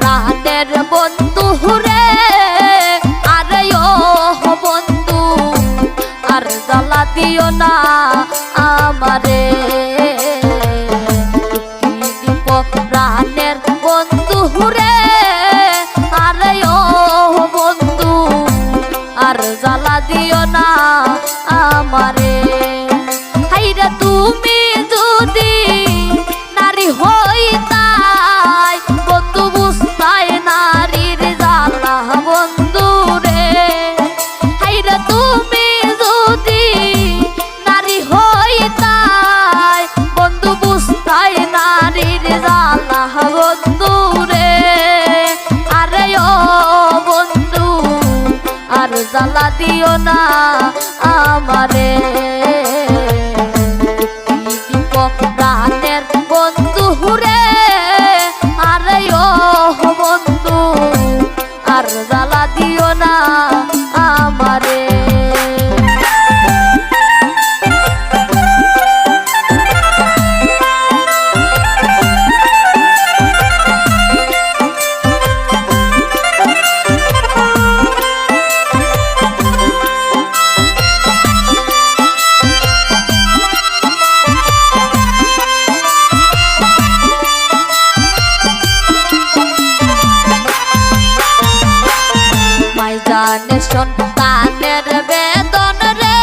প্রাণের বন্ধু রে, আরে ও বন্ধু আর জ্বালা দিও না আমারে। প্রাণের বন্ধু রে, আরে ও বন্ধু আর জ্বালা দিও না আমারে। হাইরে তুমি যদি নারী হইতাই বন্ধু বুঝতাই নারীর জ্বালা বন্ধু রে। হাইরে তুমি যদি নারী হইতাই বন্ধু বুঝতাই নারীর জ্বালা বন্ধু রে। আরে ও বন্ধু আর জ্বালা দিও না আমারে। প্রাণের বন্ধু রে, আরে ও বন্ধু আর জ্বালা দিও না আমারে। জানে সন্তানের বেদন রে,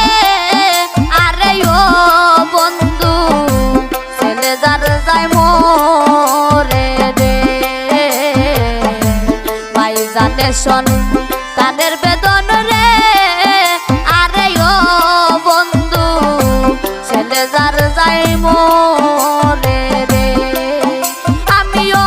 আরে ও বন্ধু ছেলে যার যায় মোরে রে। মাই জানে সন্তানের বেদন রে, আরে ও বন্ধু ছেলে যার যায় মোরে রে। আমিও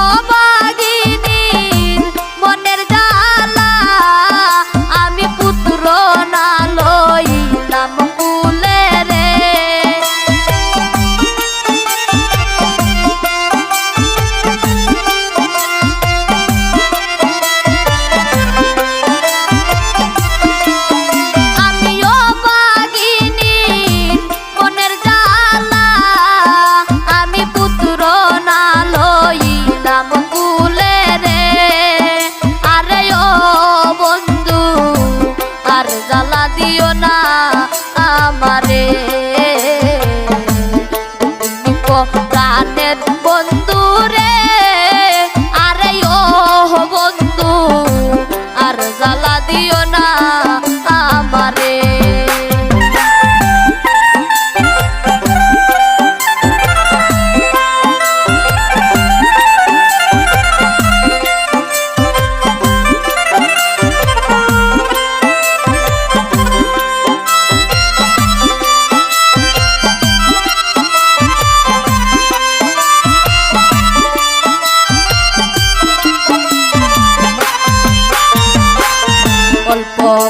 দিও না আমারে। প্রাণের বন্ধু রে, আরে ও বন্ধু আর জ্বালা দিও না আমারে।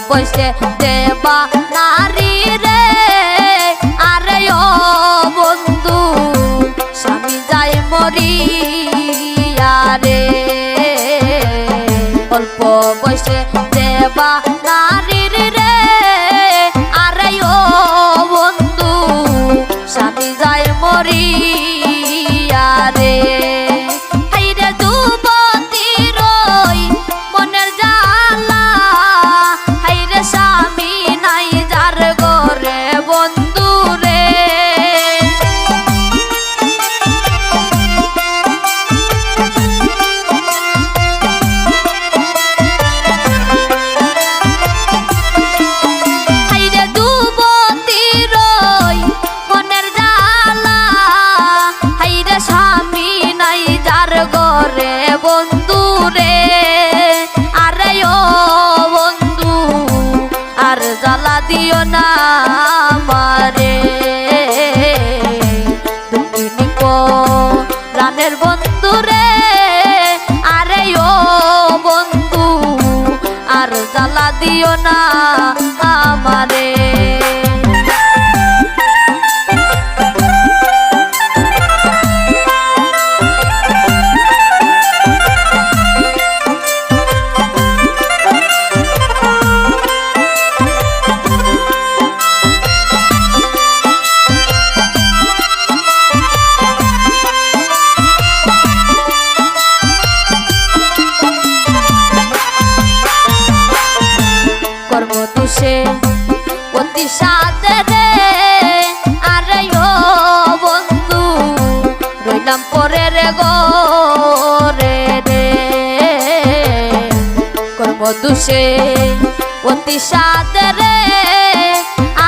বসে দেবা নারী রে, আরে ও বন্ধু স্বামী যাই মরিয়া রে। অল্প বসে দেবা নারীর রে, আরে ও বন্ধু স্বামী যাই মরিয়া রে। হাইরে যুবতী রই মনের জ্বালা, হাইরে স্বামী নাই যার ঘরে বন্ধু রে। হাইরে যুবতী রই মনের জ্বালা, হাইরে স্বামী নাই যার ঘরে বন্ধু রে। আরে ও বন্ধু আর জ্বালা দিও না আমারে। তুমি প্রাণের বন্ধু রে, আরে ও বন্ধু আর জ্বালা দিও না আমারে। সাথে রে আরে ও বন্ধু রইলাম পরে রে গো রে রে করব দুষে অতি সাথে রে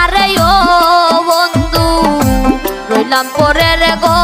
আরে ও বন্ধু রইলাম পরে রে গো